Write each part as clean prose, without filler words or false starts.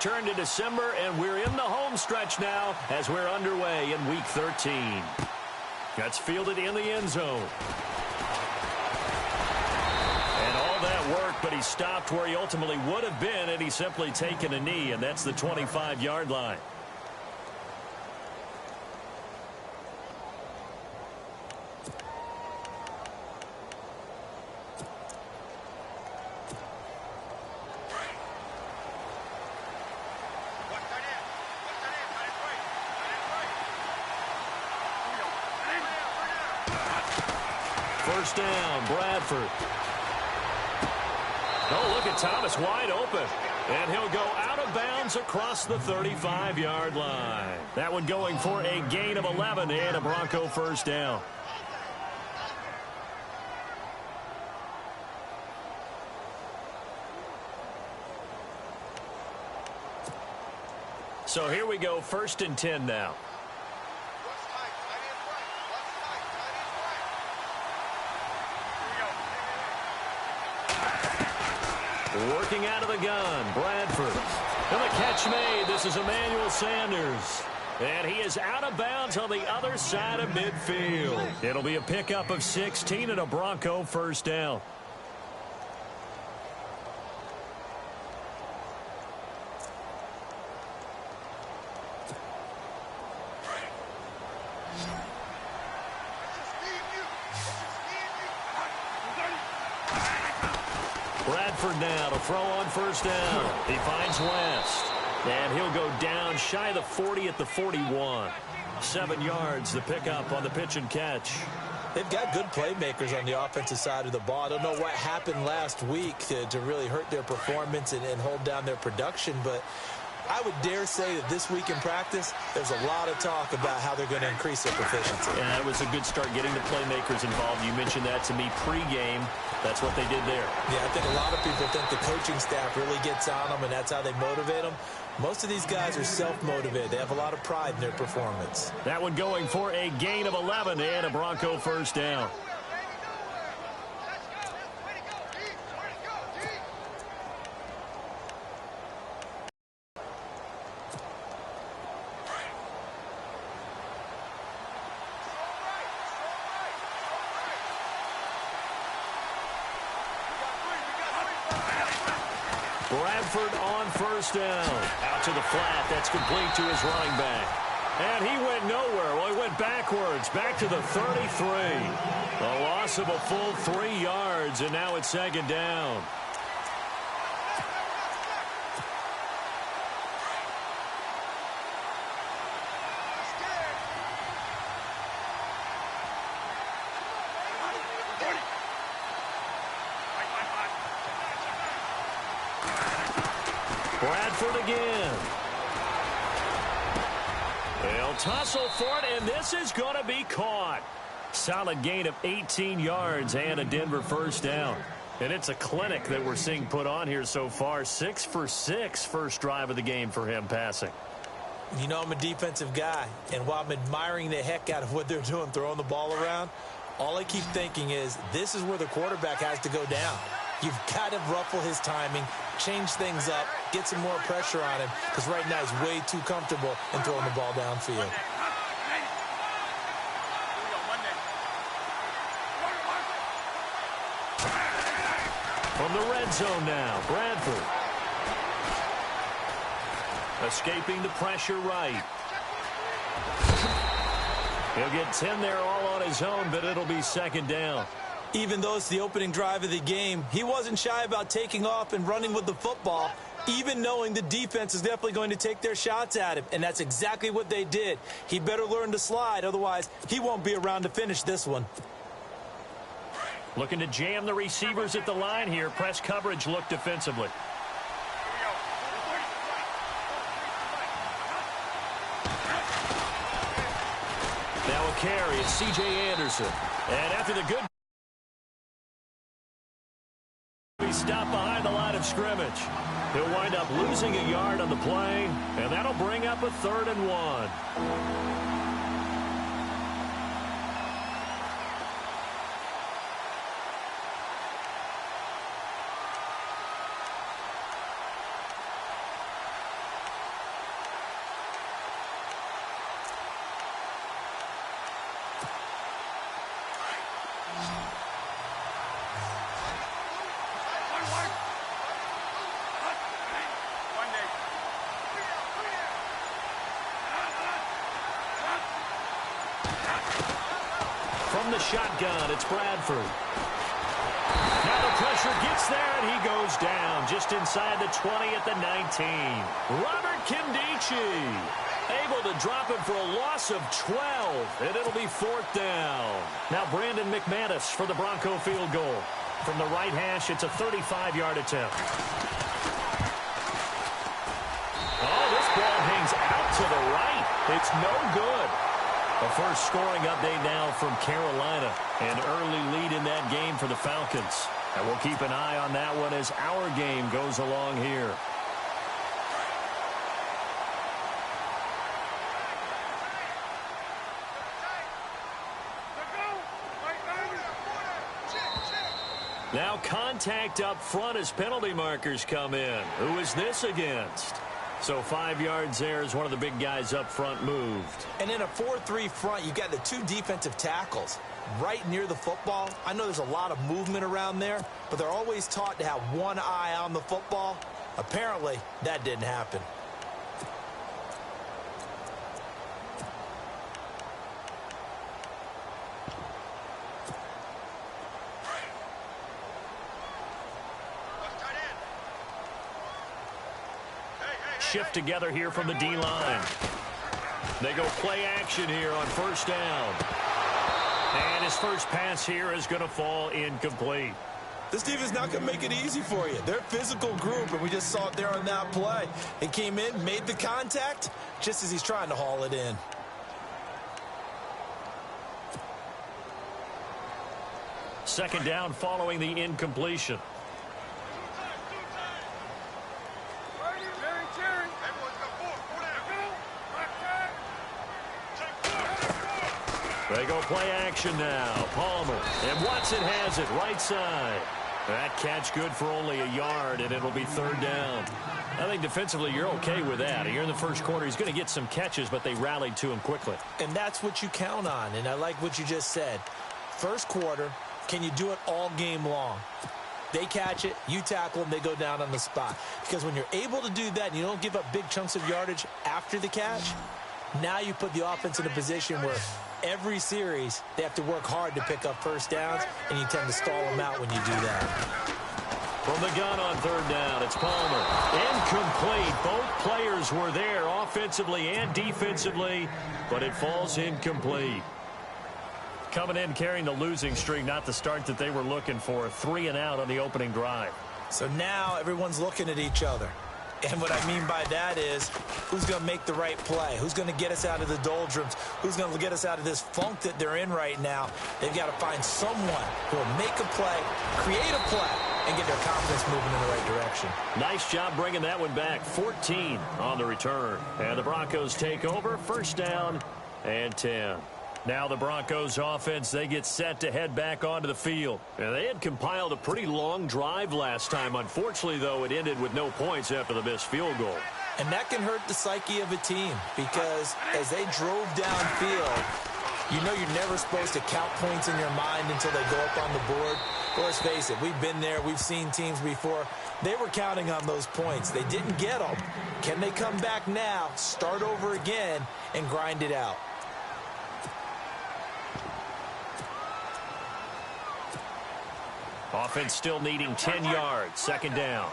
turned to December, and we're in the home stretch now as we're underway in Week 13. That's fielded in the end zone. And all that work, but he stopped where he ultimately would have been, and he's simply taken a knee, and that's the 25-yard line. First down, Bradford. Oh, look at Thomas wide open. And he'll go out of bounds across the 35-yard line. That one going for a gain of 11 and a Bronco first down. So here we go, 1st and 10 now. Working out of the gun, Bradford. And the catch made. This is Emmanuel Sanders. And he is out of bounds on the other side of midfield. It'll be a pickup of 16 and a Bronco first down. Bradford now to throw on first down. He finds West. And he'll go down shy of the 40 at the 41. 7 yards, the pickup on the pitch and catch. They've got good playmakers on the offensive side of the ball. I don't know what happened last week to really hurt their performance and hold down their production, but I would dare say that this week in practice, there's a lot of talk about how they're going to increase their proficiency. Yeah, it was a good start getting the playmakers involved. You mentioned that to me pregame. That's what they did there. Yeah, I think a lot of people think the coaching staff really gets on them, and that's how they motivate them. Most of these guys are self-motivated. They have a lot of pride in their performance. That one going for a gain of 11 and a Bronco first down. Bradford on first down. Out to the flat. That's complete to his running back. And he went nowhere. Well, he went backwards. Back to the 33. A loss of a full 3 yards, and now it's 2nd down. Bradford again. They'll tussle for it, and this is going to be caught. Solid gain of 18 yards and a Denver first down. And it's a clinic that we're seeing put on here so far. 6 for 6 first drive of the game for him passing. You know, I'm a defensive guy, and while I'm admiring the heck out of what they're doing, throwing the ball around, all I keep thinking is this is where the quarterback has to go down. You've got to ruffle his timing, change things up, get some more pressure on him, because right now he's way too comfortable in throwing the ball downfield. From the red zone now, Bradford. Escaping the pressure right. He'll get 10 there all on his own, but it'll be 2nd down. Even though it's the opening drive of the game, he wasn't shy about taking off and running with the football, even knowing the defense is definitely going to take their shots at him, and that's exactly what they did. He better learn to slide, otherwise he won't be around to finish this one. Looking to jam the receivers at the line here. Press coverage look defensively. Now a carry is C.J. Anderson. And after the good stop behind the line of scrimmage, he'll wind up losing a yard on the play, and that'll bring up a 3rd and 1. From the shotgun, it's Bradford. Now the pressure gets there, and he goes down just inside the 20 at the 19. Robert Kindici able to drop it for a loss of 12, and it'll be 4th down. Now Brandon McManus for the Bronco field goal. From the right hash, it's a 35-yard attempt. Oh, this ball hangs out to the right. It's no good. A first scoring update now from Carolina. An early lead in that game for the Falcons. And we'll keep an eye on that one as our game goes along here. Now contact up front as penalty markers come in. Who is this against? So 5 yards there as one of the big guys up front moved. And in a 4-3 front, you got the 2 defensive tackles right near the football. I know there's a lot of movement around there, but they're always taught to have one eye on the football. Apparently, that didn't happen. Shift together here from the D-line. They go play action here on first down. And his first pass here is going to fall incomplete. This team is not going to make it easy for you. They're a physical group, and we just saw it there on that play. He came in, made the contact, just as he's trying to haul it in. Second down following the incompletion. They go play action now. Palmer. And Watson has it right side. That catch good for only a yard, and it'll be 3rd down. I think defensively you're okay with that. Here in the first quarter, he's going to get some catches, but they rallied to him quickly. And that's what you count on, and I like what you just said. First quarter, can you do it all game long? They catch it, you tackle them, they go down on the spot. Because when you're able to do that and you don't give up big chunks of yardage after the catch, now you put the offense in a position where every series they have to work hard to pick up first downs, and you tend to stall them out when you do that. From the gun on 3rd down, it's Palmer. Incomplete. Both players were there offensively and defensively, but it falls incomplete. Coming in carrying the losing streak, not the start that they were looking for. 3 and out on the opening drive. So now everyone's looking at each other. And what I mean by that is, who's going to make the right play? Who's going to get us out of the doldrums? Who's going to get us out of this funk that they're in right now? They've got to find someone who will make a play, create a play, and get their confidence moving in the right direction. Nice job bringing that one back. 14 on the return. And the Broncos take over. First down and 10. Now the Broncos offense, they get set to head back onto the field. And they had compiled a pretty long drive last time. Unfortunately, though, it ended with no points after the missed field goal. And that can hurt the psyche of a team because as they drove downfield, you know you're never supposed to count points in your mind until they go up on the board. But let's face it, we've been there. We've seen teams before. They were counting on those points. They didn't get them. Can they come back now, start over again, and grind it out? Offense still needing 10 yards. Second down.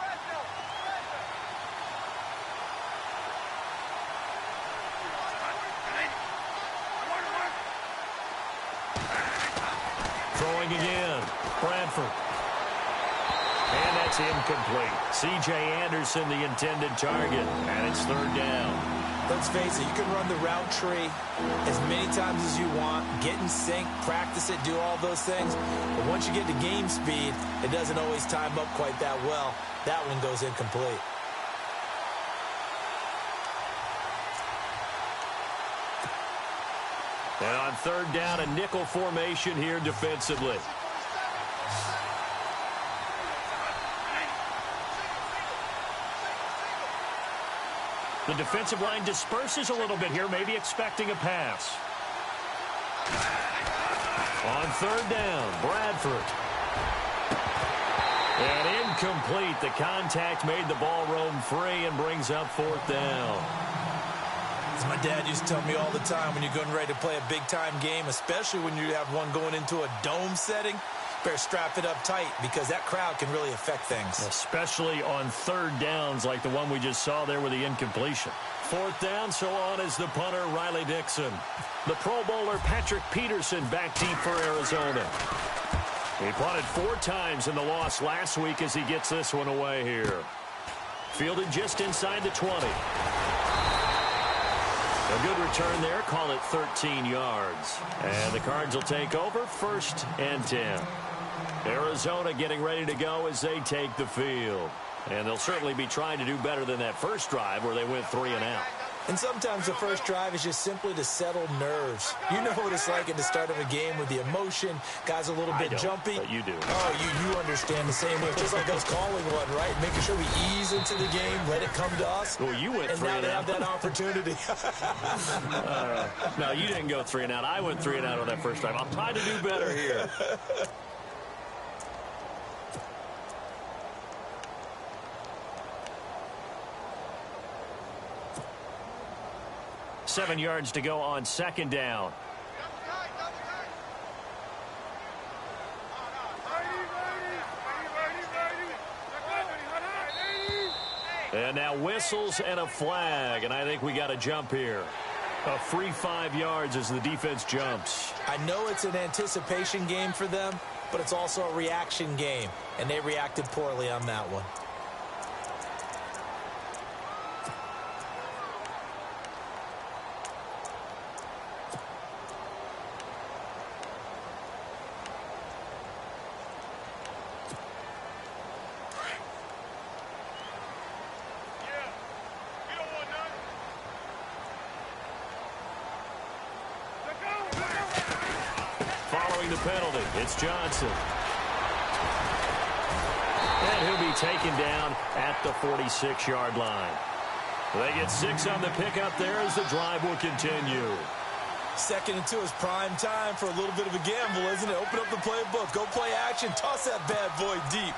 Throwing again. Bradford. And that's incomplete. C.J. Anderson, the intended target. And it's 3rd down. Let's face it, you can run the route tree as many times as you want, get in sync, practice it, do all those things. But once you get to game speed, it doesn't always time up quite that well. That one goes incomplete. And on 3rd down, a nickel formation here defensively. The defensive line disperses a little bit here, maybe expecting a pass. On 3rd down, Bradford. And incomplete. The contact made the ball roam free and brings up 4th down. As my dad used to tell me all the time, when you're getting ready to play a big-time game, especially when you have one going into a dome setting, better strap it up tight because that crowd can really affect things. Especially on third downs like the one we just saw there with the incompletion. Fourth down, so on is the punter, Riley Dixon. The Pro Bowler, Patrick Peterson, back deep for Arizona. He punted 4 times in the loss last week as he gets this one away here. Fielded just inside the 20. A good return there. Call it 13 yards. And the Cards will take over 1st and 10. Arizona getting ready to go as they take the field. And they'll certainly be trying to do better than that first drive where they went 3 and out. And sometimes the first drive is just simply to settle nerves. You know what it's like at the start of a game with the emotion. Guys a little bit jumpy. But you do. Oh, you understand the same way. Just like us calling one, right? Making sure we ease into the game, let it come to us. Well, you went 3 and and now out. they have that opportunity. No, you didn't go 3 and out. I went 3 and out on that first drive. I'm trying to do better here. Seven yards to go on 2nd down. And now whistles and a flag, and I think we got a jump here. A free 5 yards as the defense jumps. I know it's an anticipation game for them, but it's also a reaction game, and they reacted poorly on that one. The penalty. It's Johnson. And he'll be taken down at the 46-yard line. They get 6 on the pickup there as the drive will continue. 2nd and 2 is prime time for a little bit of a gamble, isn't it? Open up the playbook. Go play action. Toss that bad boy deep.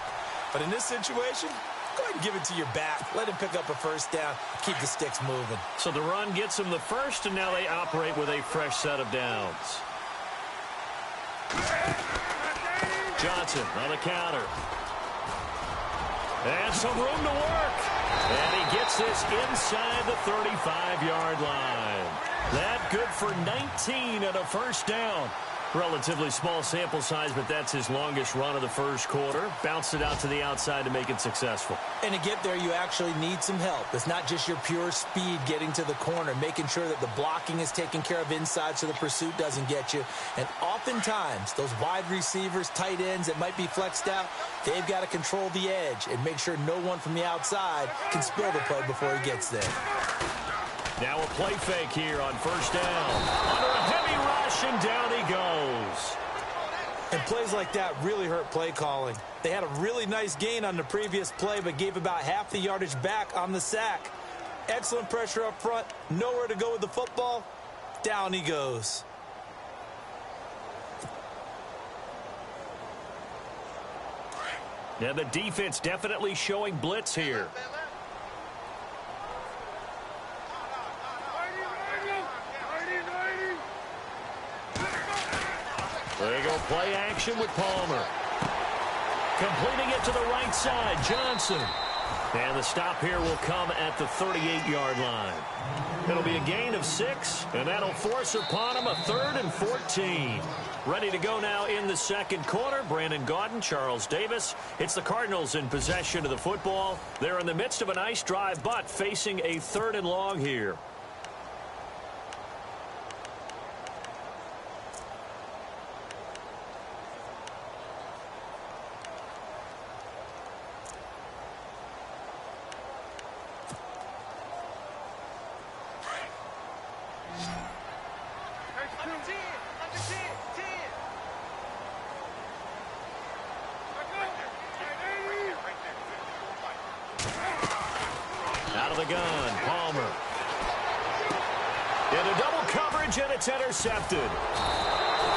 But in this situation, go ahead and give it to your back. Let him pick up a first down. Keep the sticks moving. So the run gets them the first, and now they operate with a fresh set of downs. Johnson on the counter. And some room to work. And he gets this inside the 35-yard line. That good for 19 and a first down. Relatively small sample size, but that's his longest run of the first quarter. Bounced it out to the outside to make it successful. And to get there, you actually need some help. It's not just your pure speed getting to the corner, making sure that the blocking is taken care of inside so the pursuit doesn't get you. And oftentimes, those wide receivers, tight ends that might be flexed out, they've got to control the edge and make sure no one from the outside can spill the play before he gets there. Now a play fake here on first down. Under a heavy rush, and down he goes. And plays like that really hurt play calling. They had a really nice gain on the previous play, but gave about half the yardage back on the sack. Excellent pressure up front. Nowhere to go with the football. Down he goes. Now the defense definitely showing blitz here. There you go, play action with Palmer. Completing it to the right side, Johnson. And the stop here will come at the 38-yard line. It'll be a gain of 6, and that'll force upon him a 3rd and 14. Ready to go now in the second quarter. Brandon Gaudin, Charles Davis. It's the Cardinals in possession of the football. They're in the midst of a nice drive, but facing a 3rd and long here. Out of the gun, Palmer. Into double coverage, and it's intercepted.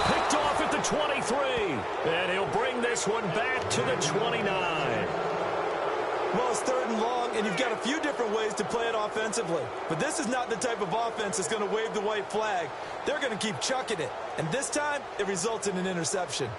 Picked off at the 23, and he'll bring this one back to the 29. Well, it's 3rd and long, and you've got a few different ways to play it offensively. But this is not the type of offense that's going to wave the white flag. They're going to keep chucking it. And this time, it results in an interception.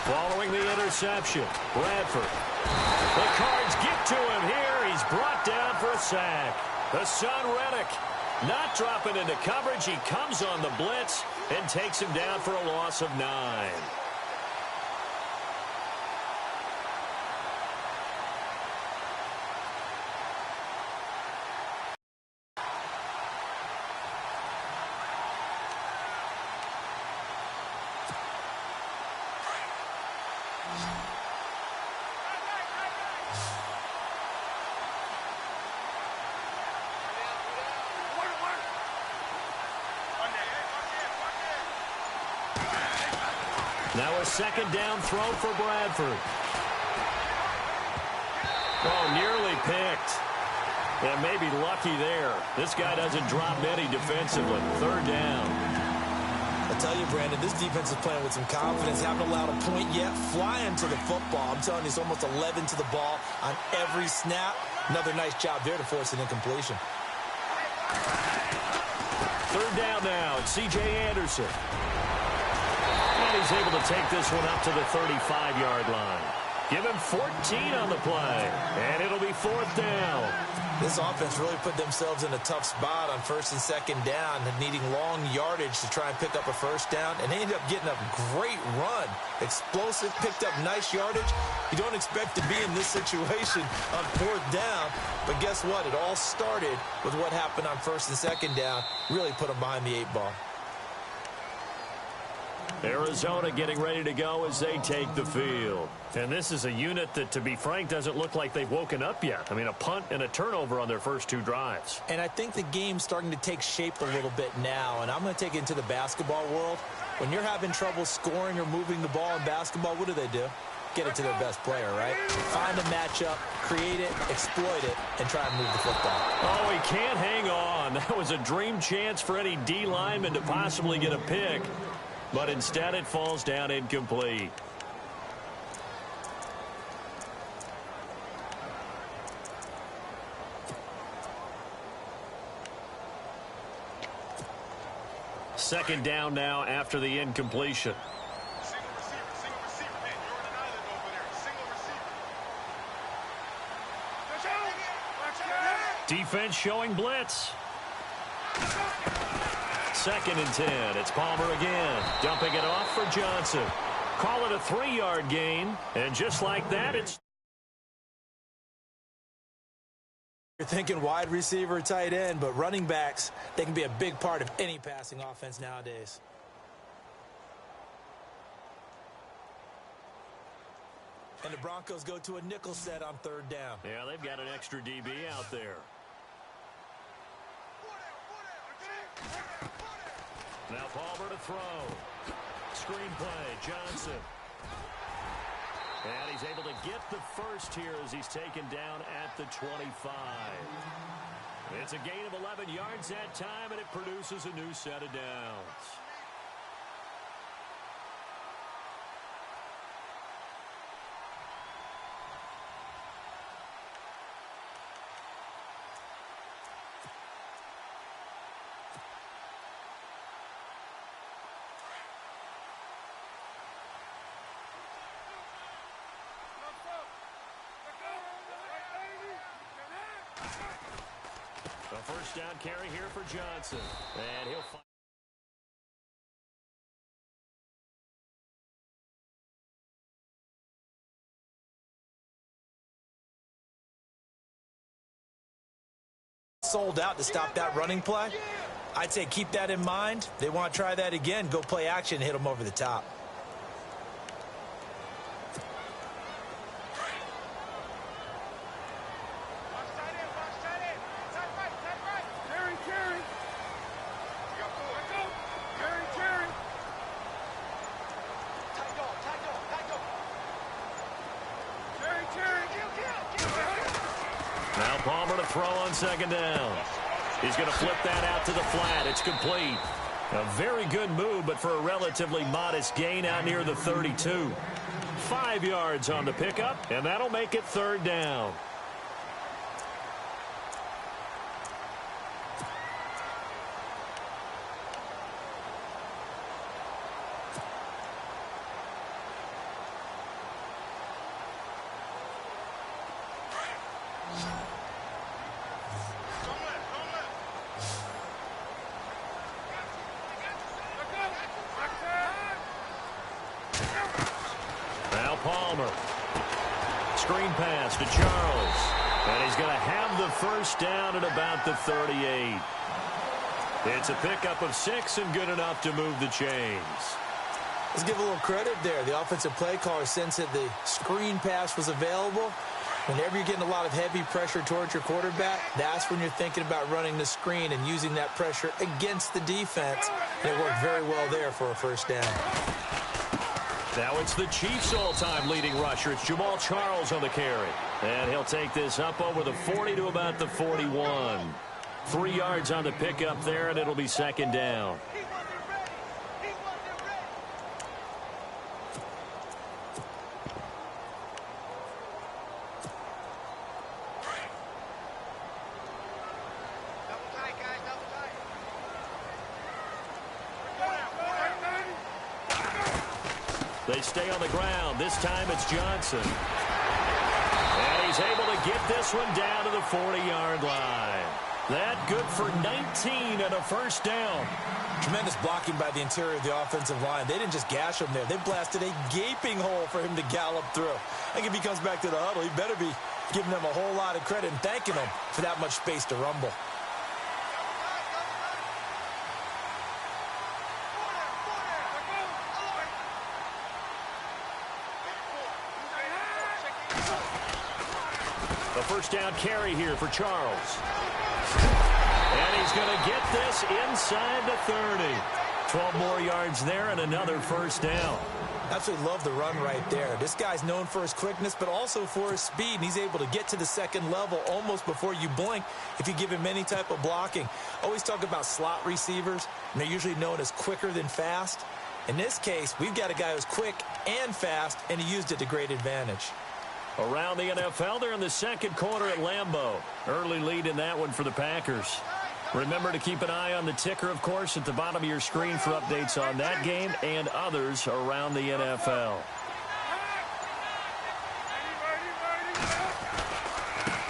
Following the interception, Bradford. The Cards get to him here. He's brought down for a sack. The son, Reddick, not dropping into coverage. He comes on the blitz and takes him down for a loss of 9. Now a 2nd down throw for Bradford. Oh, nearly picked. And maybe lucky there. This guy doesn't drop many defensively. 3rd down. I tell you, Brandon, this defense is playing with some confidence. Haven't allowed a point yet. Flying to the football. I'm telling you, it's almost 11 to the ball on every snap. Another nice job there to force an incompletion. 3rd down now. It's C.J. Anderson. And he's able to take this one up to the 35-yard line. Give him 14 on the play. And it'll be 4th down. This offense really put themselves in a tough spot on 1st and 2nd down, needing long yardage to try and pick up a 1st down. And they ended up getting a great run. Explosive, picked up nice yardage. You don't expect to be in this situation on 4th down. But guess what? It all started with what happened on 1st and 2nd down. Really put them behind the 8 ball. Arizona getting ready to go as they take the field. And this is a unit that, to be frank, doesn't look like they've woken up yet. I mean, a punt and a turnover on their first 2 drives. And I think the game's starting to take shape a little bit now. And I'm going to take it into the basketball world. When you're having trouble scoring or moving the ball in basketball, what do? Get it to their best player, right? Find a matchup, create it, exploit it, and try and move the football. Oh, he can't hang on. That was a dream chance for any D lineman to possibly get a pick. But instead it falls down incomplete. Second down now after the incompletion. Single receiver, man. You're on an island over there. Single receiver. Defense showing blitz. 2nd and 10. It's Palmer again. Dumping it off for Johnson. Call it a 3-yard gain. And just like that, it's... You're thinking wide receiver, tight end, but running backs, they can be a big part of any passing offense nowadays. And the Broncos go to a nickel set on 3rd down. Yeah, they've got an extra DB out there. Now Palmer to throw. Screenplay, Johnson. And he's able to get the first here as he's taken down at the 25. It's a gain of 11 yards that time, and it produces a new set of downs. A first down carry here for Johnson. And he'll find... Sold out to stop that running play. I'd say keep that in mind. They want to try that again. Go play action, hit them over the top. throw on second down. He's going to flip that out to the flat. It's complete. A very good move, but for a relatively modest gain out near the 32. 5 yards on the pickup, and that'll make it third down. Screen pass to Charles. And he's going to have the first down at about the 38. It's a pickup of 6 and good enough to move the chains. Let's give a little credit there. The offensive play caller sensed that the screen pass was available. Whenever you're getting a lot of heavy pressure towards your quarterback, that's when you're thinking about running the screen and using that pressure against the defense. And it worked very well there for a first down. Now it's the Chiefs' all-time leading rusher. It's Jamal Charles on the carry. And he'll take this up over the 40 to about the 41. 3 yards on the pickup there, and it'll be second down. They stay on the ground. This time it's Johnson. And he's able to get this one down to the 40-yard line. That good for 19 and a first down. Tremendous blocking by the interior of the offensive line. They didn't just gash him there. They blasted a gaping hole for him to gallop through. I think if he comes back to the huddle, he better be giving them a whole lot of credit and thanking them for that much space to rumble. A first down carry here for Charles. And he's going to get this inside the 30. 12 more yards there and another first down. Absolutely love the run right there. This guy's known for his quickness, but also for his speed. And he's able to get to the second level almost before you blink if you give him any type of blocking. Always talk about slot receivers, and they're usually known as quicker than fast. In this case, we've got a guy who's quick and fast, and he used it to great advantage. Around the NFL, they're in the second quarter at Lambeau. Early lead in that one for the Packers. Remember to keep an eye on the ticker, of course, at the bottom of your screen for updates on that game and others around the NFL.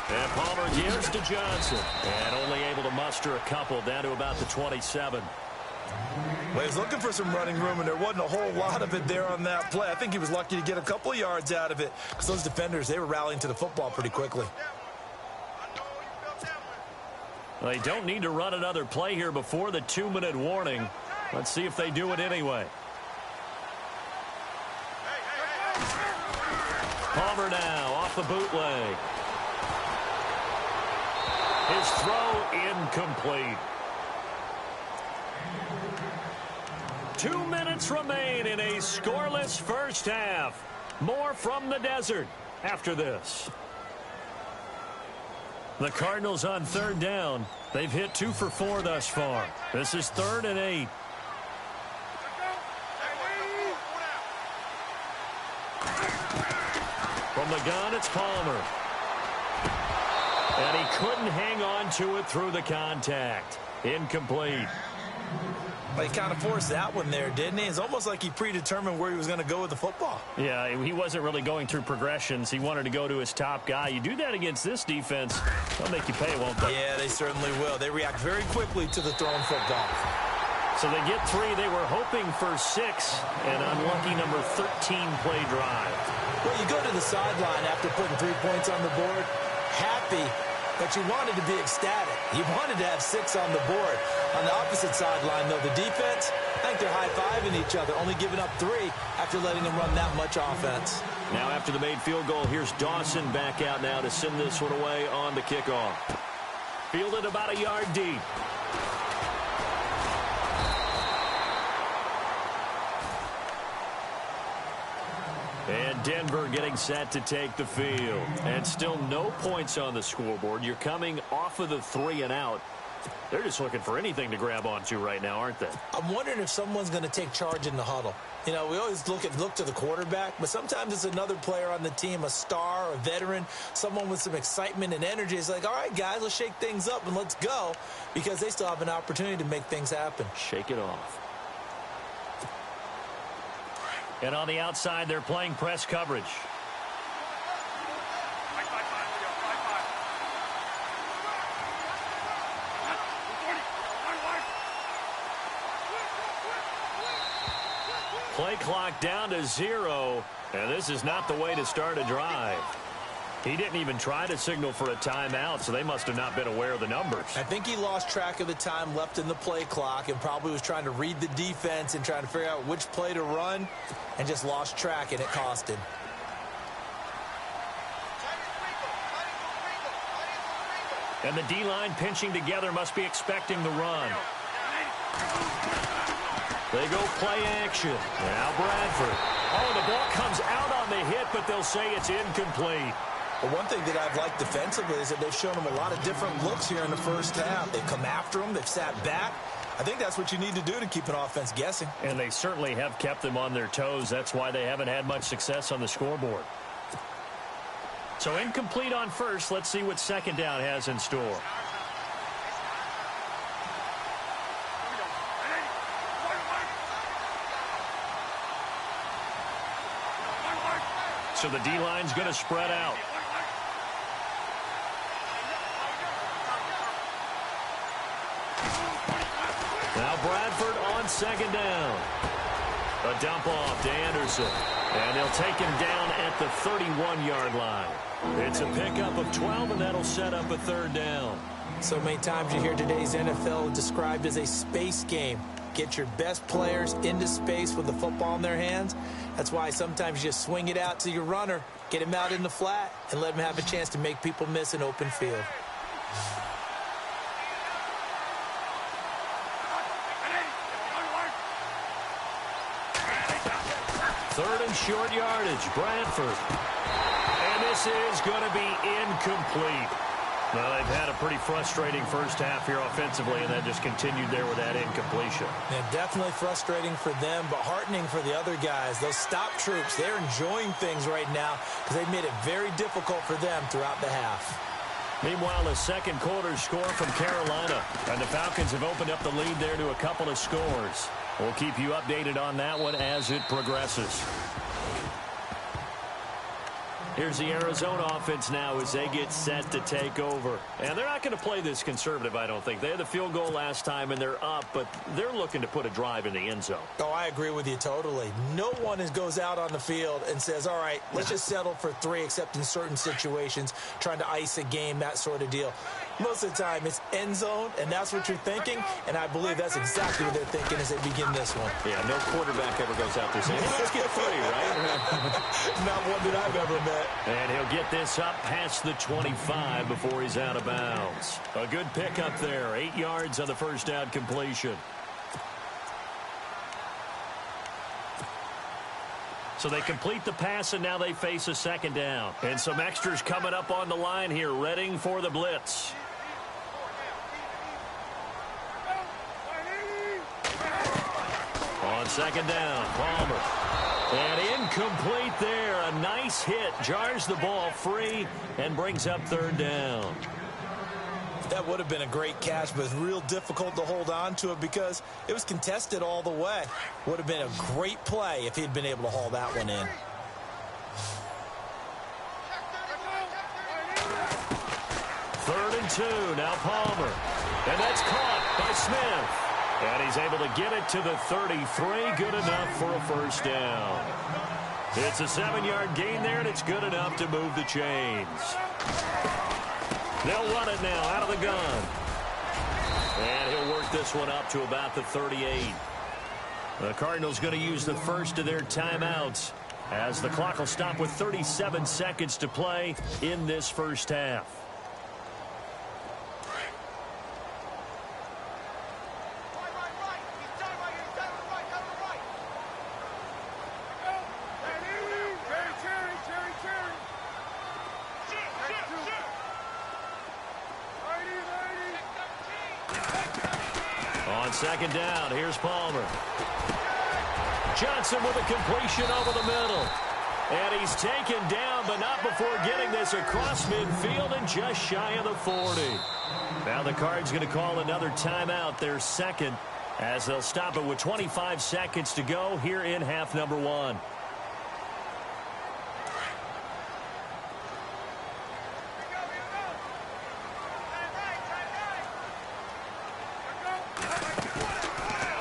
And Palmer gives to Johnson. And only able to muster a couple down to about the 27. Well, he was looking for some running room, and there wasn't a whole lot of it there on that play. I think he was lucky to get a couple of yards out of it because those defenders, they were rallying to the football pretty quickly. Well, they don't need to run another play here before the 2-minute warning. Let's see if they do it anyway. Palmer now off the bootleg. His throw incomplete. 2 minutes remain in a scoreless first half. More from the desert after this. The Cardinals on third down. They've hit 2 for 4 thus far. This is 3rd and 8. From the gun, it's Palmer. And he couldn't hang on to it through the contact. Incomplete. But he kind of forced that one there, didn't he? It's almost like he predetermined where he was going to go with the football. Yeah, he wasn't really going through progressions. He wanted to go to his top guy. You do that against this defense, they'll make you pay, won't they? Yeah, they certainly will. They react very quickly to the thrown football. So they get 3. They were hoping for 6. An unlucky number 13 play drive. Well, you go to the sideline after putting 3 points on the board, happy, but you wanted to be ecstatic. You wanted to have 6 on the board. On the opposite sideline, though, the defense, I think they're high-fiving each other, only giving up 3 after letting them run that much offense. Now after the made field goal, here's Dawson back out now to send this one away on the kickoff. Fielded about a yard deep. And Denver getting set to take the field. And still no points on the scoreboard. You're coming off of the 3 and out. They're just looking for anything to grab onto right now, aren't they? I'm wondering if someone's going to take charge in the huddle. You know, we always look to the quarterback, but sometimes it's another player on the team, a star, a veteran, someone with some excitement and energy. It's like, all right, guys, let's shake things up and let's go, because they still have an opportunity to make things happen. Shake it off. And on the outside, they're playing press coverage. Play clock down to 0, and this is not the way to start a drive. He didn't even try to signal for a timeout, so they must have not been aware of the numbers. I think he lost track of the time left in the play clock and probably was trying to read the defense and trying to figure out which play to run and just lost track, and it cost him. And the D-line pinching together must be expecting the run. They go play action. Now Bradford. Oh, the ball comes out on the hit, but they'll say it's incomplete. But one thing that I've liked defensively is that they've shown them a lot of different looks here in the first half. They've come after them. They've sat back. I think that's what you need to do to keep an offense guessing. And they certainly have kept them on their toes. That's why they haven't had much success on the scoreboard. So incomplete on first. Let's see what second down has in store. So the D-line's going to spread out. Now Bradford on second down. A dump off to Anderson. And they'll take him down at the 31-yard line. It's a pickup of 12, and that'll set up a third down. So many times you hear today's NFL described as a space game. Get your best players into space with the football in their hands. That's why sometimes you just swing it out to your runner, get him out in the flat, and let him have a chance to make people miss an open field. Third and short yardage, Bradford. And this is going to be incomplete. Well, they've had a pretty frustrating first half here offensively, and that just continued there with that incompletion. Yeah, definitely frustrating for them, but heartening for the other guys. Those stop troops, they're enjoying things right now because they've made it very difficult for them throughout the half. Meanwhile, the second quarter score from Carolina, and the Falcons have opened up the lead there to a couple of scores. We'll keep you updated on that one as it progresses. Here's the Arizona offense now as they get set to take over. And they're not going to play this conservative, I don't think. They had the field goal last time, and they're up, but they're looking to put a drive in the end zone. Oh, I agree with you totally. No one goes out on the field and says, all right, let's just settle for 3, except in certain situations, trying to ice a game, that sort of deal. Most of the time, it's end zone, and that's what you're thinking, and I believe that's exactly what they're thinking as they begin this one. Yeah, no quarterback ever goes out there saying, hey, let's get 3, right? Not one that I've ever met. And he'll get this up past the 25 before he's out of bounds. A good pickup there, 8 yards on the first down completion. So they complete the pass, and now they face a second down. And some extras coming up on the line here, readying for the blitz. On second down, Palmer. And incomplete there. A nice hit. Jars the ball free and brings up third down. That would have been a great catch, but it's real difficult to hold on to it because it was contested all the way. Would have been a great play if he'd been able to haul that one in. Third and 2. Now Palmer. And that's caught by Smith. And he's able to get it to the 33. Good enough for a first down. It's a 7-yard gain there, and it's good enough to move the chains. They'll run it now out of the gun. And he'll work this one up to about the 38. The Cardinals going to use the first of their timeouts as the clock will stop with 37 seconds to play in this first half. On second down, here's Palmer. Johnson with a completion over the middle. And he's taken down, but not before getting this across midfield and just shy of the 40. Now the Cards going to call another timeout, their second, as they'll stop it with 25 seconds to go here in half number 1.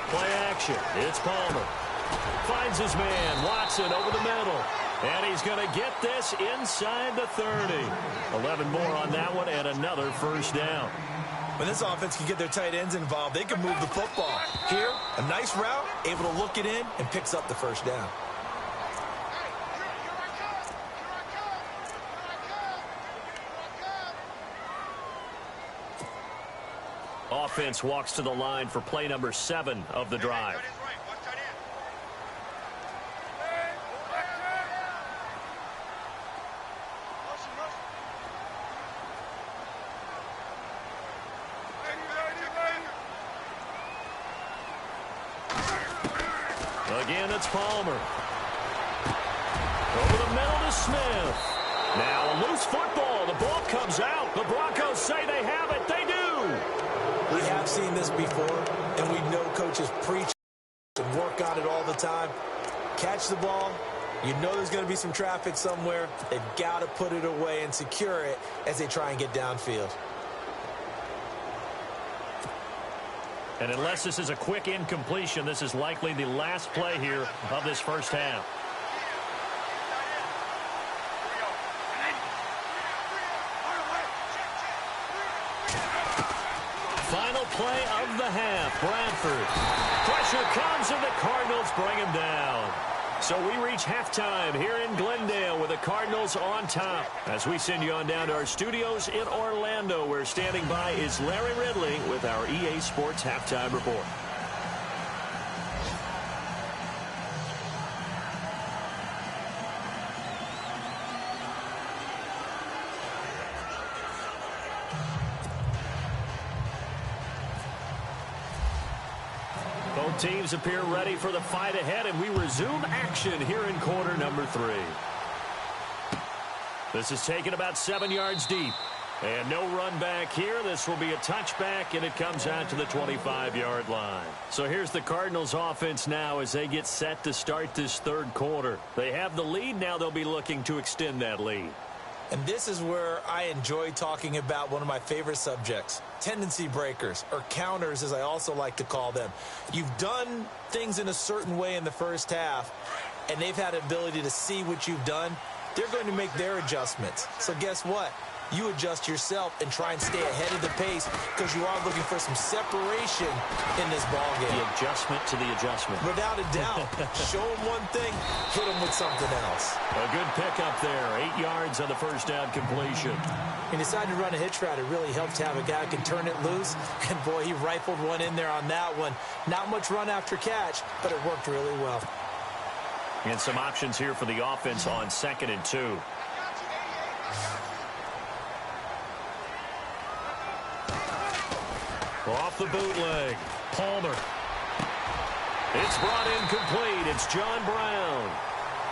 Play action. It's Palmer. Finds his man, Watson, over the middle. And he's going to get this inside the 30. 11 more on that one and another first down. When this offense can get their tight ends involved, they can move the football. Here, a nice route, able to look it in, and picks up the first down. Offense walks to the line for play number 7 of the drive. Again, it's Palmer. Over the middle to Smith. Now a loose football. The ball comes out. The Broncos say they have it. They do. We have seen this before, and we know coaches preach and work on it all the time. Catch the ball. You know there's going to be some traffic somewhere. They've got to put it away and secure it as they try and get downfield. And unless this is a quick incompletion, this is likely the last play here of this first half. Final play of the half. Bradford. Pressure comes and the Cardinals bring him down. So we reach halftime here in Glendale with the Cardinals on top. As we send you on down to our studios in Orlando, where standing by is Larry Ridley with our EA Sports Halftime Report. Both teams appear ready for the fight ahead, and we resume action here in quarter number 3. This is taken about 7 yards deep. And no run back here. This will be a touchback, and it comes out to the 25-yard line. So here's the Cardinals offense now as they get set to start this third quarter. They have the lead. Now they'll be looking to extend that lead. And this is where I enjoy talking about one of my favorite subjects, tendency breakers, or counters as I also like to call them. You've done things in a certain way in the first half, and they've had the ability to see what you've done. They're going to make their adjustments. So guess what? You adjust yourself and try and stay ahead of the pace because you are looking for some separation in this ballgame. The adjustment to the adjustment. Without a doubt. Show them one thing, hit them with something else. A good pickup there. 8 yards on the first down completion. He decided to run a hitch route. It really helped to have a guy who can turn it loose. And, boy, he rifled one in there on that one. Not much run after catch, but it worked really well. And some options here for the offense on 2nd and 2. Off the bootleg. Palmer. It's brought in complete. It's John Brown.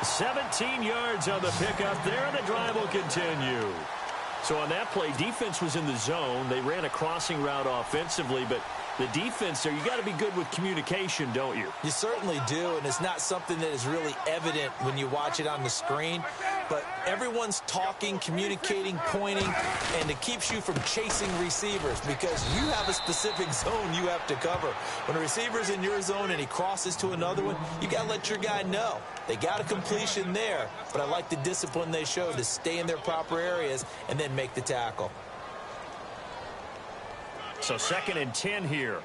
17 yards on the pickup there, and the drive will continue. So on that play, defense was in the zone. They ran a crossing route offensively, but the defense there, you got to be good with communication, don't you? You certainly do, and it's not something that is really evident when you watch it on the screen. But everyone's talking, communicating, pointing, and it keeps you from chasing receivers because you have a specific zone you have to cover. When a receiver's in your zone and he crosses to another one, you got to let your guy know. They got a completion there, but I like the discipline they showed to stay in their proper areas and then make the tackle. So 2nd and 10 here.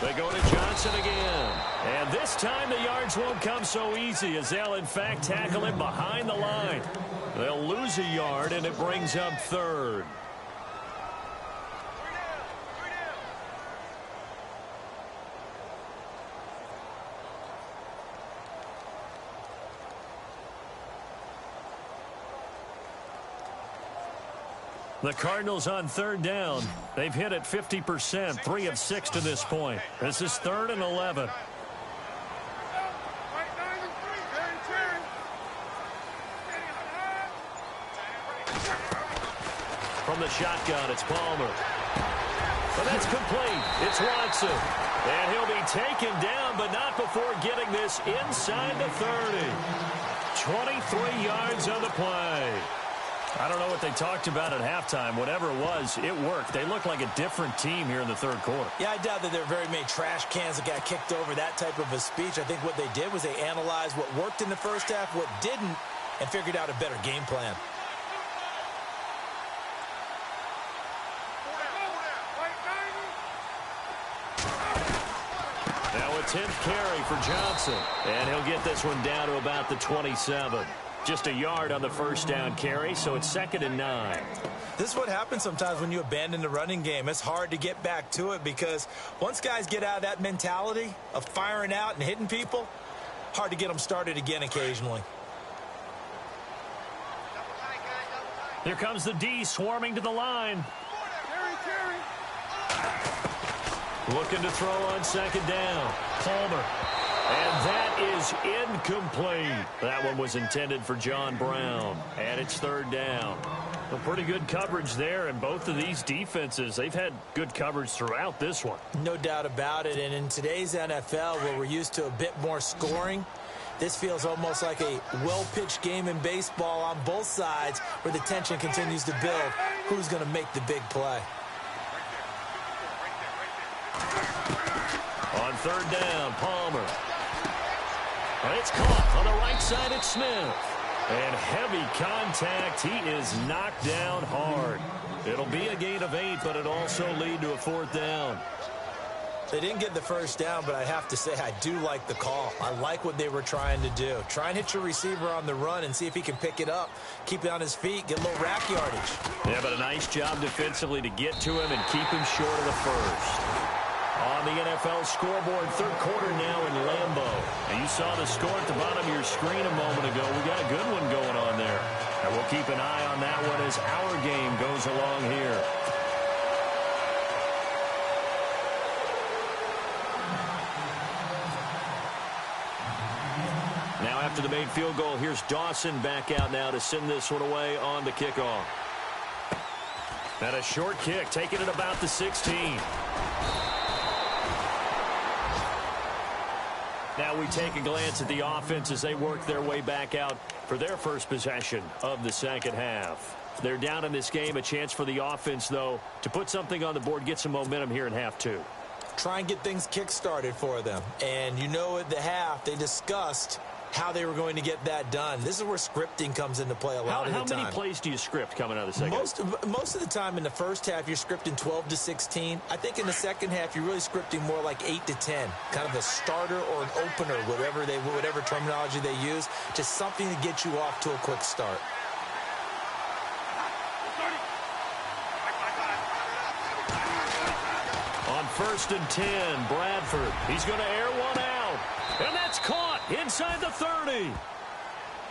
They go to Johnson again. And this time the yards won't come so easy as they'll, in fact, tackle him behind the line. They'll lose a yard, and it brings up 3rd. The Cardinals on third down. They've hit it 50%, 3 of 6 to this point. This is 3rd and 11. From the shotgun, it's Palmer. But that's complete. It's Watson. And he'll be taken down, but not before getting this inside the 30. 23 yards on the play. I don't know what they talked about at halftime. Whatever it was, it worked. They look like a different team here in the third quarter. Yeah, I doubt that there are very many trash cans that got kicked over, that type of a speech. I think what they did was they analyzed what worked in the first half, what didn't, and figured out a better game plan. Now a 10th carry for Johnson. And he'll get this one down to about the 27. Just a yard on the first down carry, so it's 2nd and 9. This is what happens sometimes when you abandon the running game. It's hard to get back to it because once guys get out of that mentality of firing out and hitting people, hard to get them started again occasionally. Here comes the D swarming to the line. Looking to throw on 2nd down. Palmer. And that is incomplete. That one was intended for John Brown. And it's 3rd down. Well, pretty good coverage there. And both of these defenses, they've had good coverage throughout this one. No doubt about it. And in today's NFL, where we're used to a bit more scoring, this feels almost like a well-pitched game in baseball on both sides where the tension continues to build. Who's going to make the big play? On 3rd down, Palmer. And it's caught on the right side at Smith. And heavy contact. He is knocked down hard. It'll be a gain of 8, but it'll also lead to a 4th down. They didn't get the first down, but I have to say I do like the call. I like what they were trying to do. Try and hit your receiver on the run and see if he can pick it up, keep it on his feet, get a little rack yardage. Yeah, but a nice job defensively to get to him and keep him short of the first. On the NFL scoreboard, 3rd quarter now in Lambeau. And you saw the score at the bottom of your screen a moment ago. We got a good one going on there. And we'll keep an eye on that one as our game goes along here. Now after the made field goal, here's Dawson back out now to send this one away on the kickoff. And a short kick, taking it about the 16. Now we take a glance at the offense as they work their way back out for their first possession of the second half. They're down in this game. A chance for the offense, though, to put something on the board, get some momentum here in half 2. Try and get things kick-started for them. And you know at the half, they discussed how they were going to get that done. This is where scripting comes into play a lot of the time. How many plays do you script coming out of the second half? Most of the time in the first half, you're scripting 12 to 16. I think in the second half, you're really scripting more like 8 to 10. Kind of a starter or an opener, whatever terminology they use. Just something to get you off to a quick start. On 1st and 10, Bradford. He's going to air one out. And that's caught inside the 30.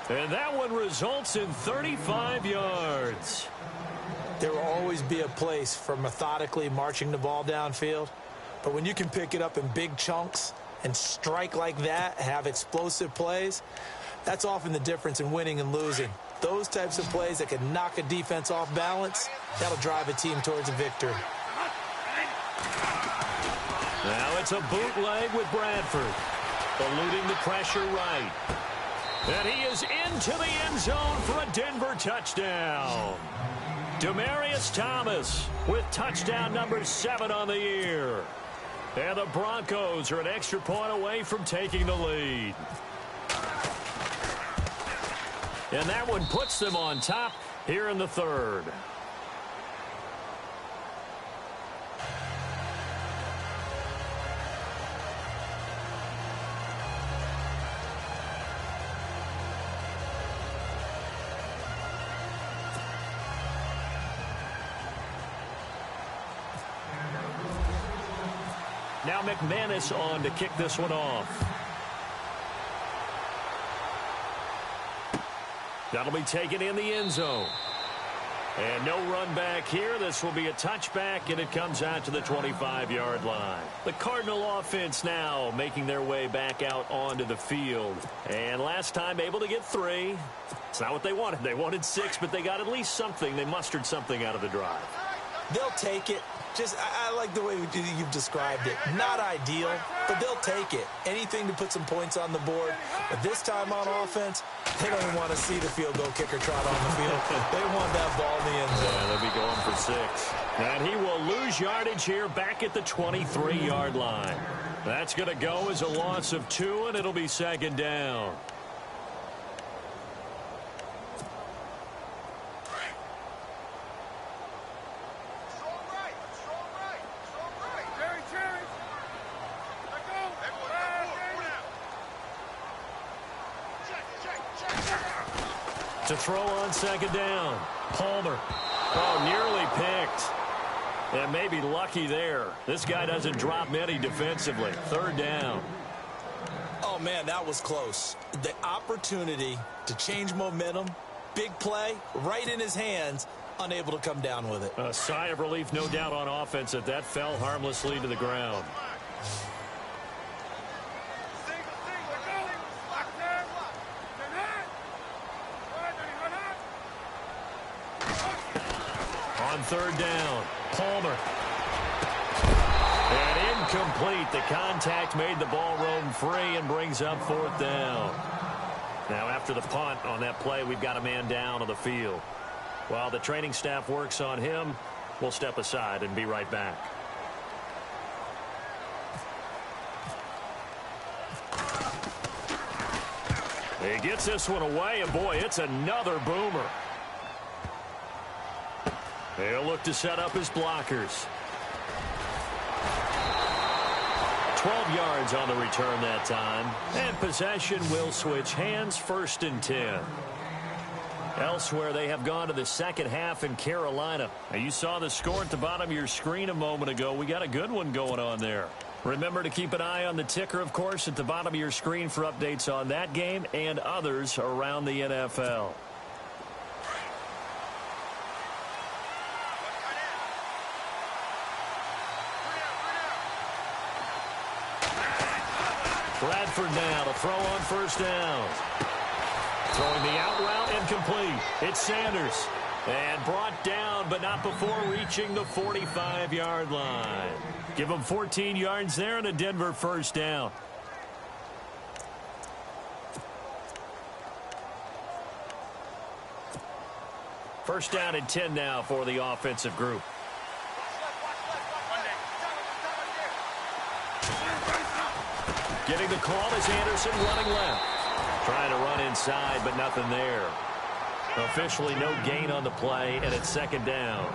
And that one results in 35 yards. There will always be a place for methodically marching the ball downfield. But when you can pick it up in big chunks and strike like that, have explosive plays, that's often the difference in winning and losing. Those types of plays that can knock a defense off balance, that'll drive a team towards a victory. Now it's a bootleg with Bradford. Eluding the pressure right. And he is into the end zone for a Denver touchdown. Demaryius Thomas with touchdown number 7 on the year. And the Broncos are an extra point away from taking the lead. And that one puts them on top here in the 3rd. Now McManus on to kick this one off. That'll be taken in the end zone. And no run back here. This will be a touchback, and it comes out to the 25-yard line. The Cardinal offense now making their way back out onto the field. And last time able to get 3. It's not what they wanted. They wanted 6, but they got at least something. They mustered something out of the drive. They'll take it. I like the way you've described it. Not ideal, but they'll take it. Anything to put some points on the board. But this time on offense, they don't even want to see the field goal kicker trot on the field. They want that ball in the end zone. Yeah, they'll be going for 6. And he will lose yardage here back at the 23-yard line. That's going to go as a loss of 2, and it'll be 2nd down. To throw on 2nd down. Palmer. Oh, nearly picked. And maybe lucky there. This guy doesn't drop many defensively. 3rd down. Oh, man, that was close. The opportunity to change momentum, big play, right in his hands, unable to come down with it. A sigh of relief, no doubt, on offense that fell harmlessly to the ground. On 3rd down, Palmer. And incomplete. The contact made the ball roam free and brings up 4th down. Now after the punt on that play, we've got a man down on the field. While the training staff works on him, we'll step aside and be right back. He gets this one away, and boy, it's another boomer. They'll look to set up his blockers. 12 yards on the return that time. And possession will switch hands, 1st and 10. Elsewhere, they have gone to the second half in Carolina. Now, you saw the score at the bottom of your screen a moment ago. We got a good one going on there. Remember to keep an eye on the ticker, of course, at the bottom of your screen for updates on that game and others around the NFL. Bradford now to throw on 1st down. Throwing the out route and complete. It's Sanders. And brought down, but not before reaching the 45-yard line. Give him 14 yards there and a Denver 1st down. First down and 10 now for the offensive group. Getting the call is Anderson running left. Trying to run inside, but nothing there. Officially no gain on the play, and it's 2nd down.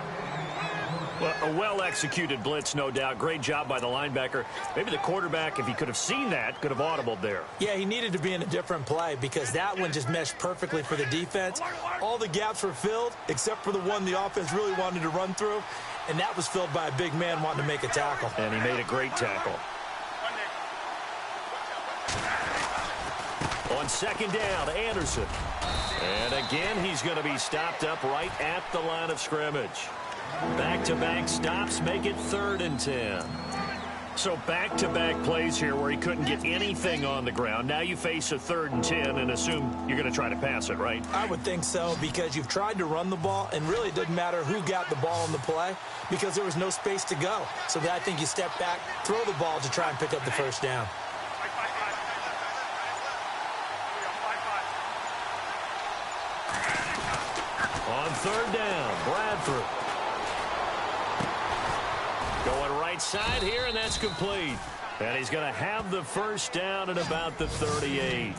Well, a well-executed blitz, no doubt. Great job by the linebacker. Maybe the quarterback, if he could have seen that, could have audibled there. Yeah, he needed to be in a different play because that one just meshed perfectly for the defense. All the gaps were filled except for the one the offense really wanted to run through, and that was filled by a big man wanting to make a tackle. And he made a great tackle. On 2nd down, Anderson. And again, he's going to be stopped up right at the line of scrimmage. Back-to-back stops make it 3rd and 10. So back-to-back plays here where he couldn't get anything on the ground. Now you face a 3rd and 10 and assume you're going to try to pass it, right? I would think so because you've tried to run the ball, and really it doesn't matter who got the ball on the play because there was no space to go. So I think you step back, throw the ball to try and pick up the 1st down. On 3rd down, Bradford. Going right side here, and that's complete. And he's going to have the 1st down at about the 38.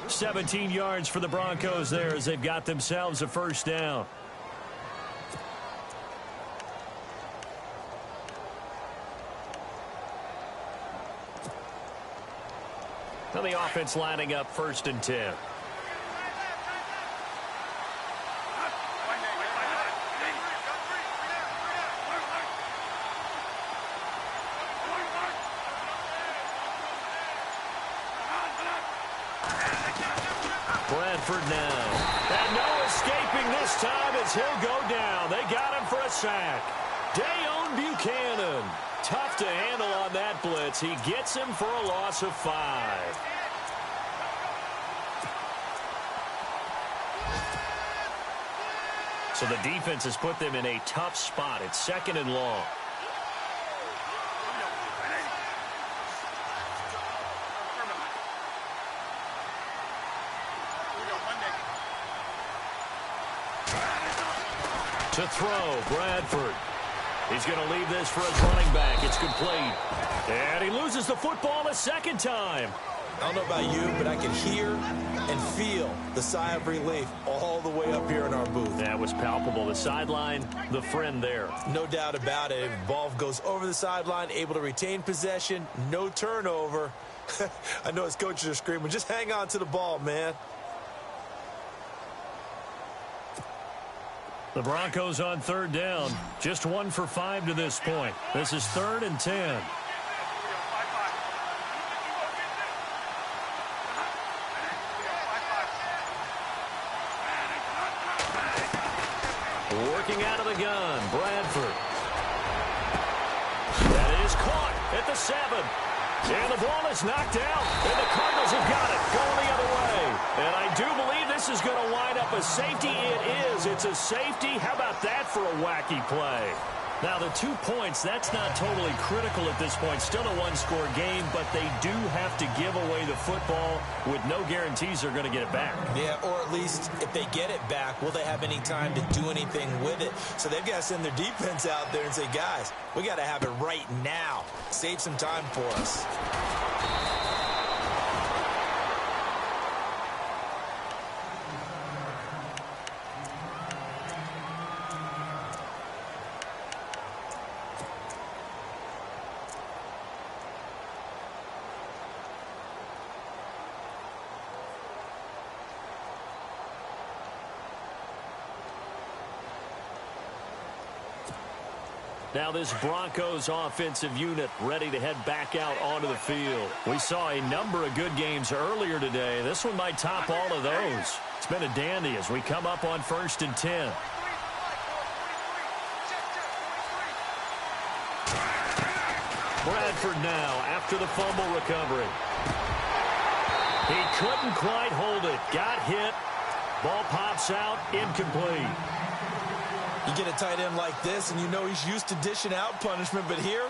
17 yards for the Broncos there as they've got themselves a 1st down. Now the offense lining up 1st and 10. Bradford now. And no escaping this time as he'll go down. They got him for a sack. Dayon Buchanan. Tough to handle on that blitz. He gets him for a loss of 5. So the defense has put them in a tough spot. It's 2nd and long. To throw, Bradford. He's going to leave this for his running back. It's complete. And he loses the football a 2nd time. I don't know about you, but I can hear and feel the sigh of relief all the way up here in our booth. That was palpable. The sideline, the friend there. No doubt about it. Ball goes over the sideline, able to retain possession, no turnover. I know his coaches are screaming, just hang on to the ball, man. The Broncos on 3rd down. Just 1 for 5 to this point. This is 3rd and 10. Working out of the gun, Bradford. That is caught at the 7. And the ball is knocked out, and the Cardinals have got it, going the other way. And I do believe this is going to wind up a safety. It is. It's a safety. How about that for a wacky play? Now, the 2 points, that's not totally critical at this point. Still a one-score game, but they do have to give away the football with no guarantees they're going to get it back. Yeah, or at least if they get it back, will they have any time to do anything with it? So they've got to send their defense out there and say, guys, we got to have it right now. Save some time for us. Now this Broncos offensive unit ready to head back out onto the field. We saw a number of good games earlier today. This one might top all of those. It's been a dandy as we come up on 1st and 10. Bradford now after the fumble recovery. He couldn't quite hold it. Got hit. Ball pops out. Incomplete. You get a tight end like this, and you know he's used to dishing out punishment, but here,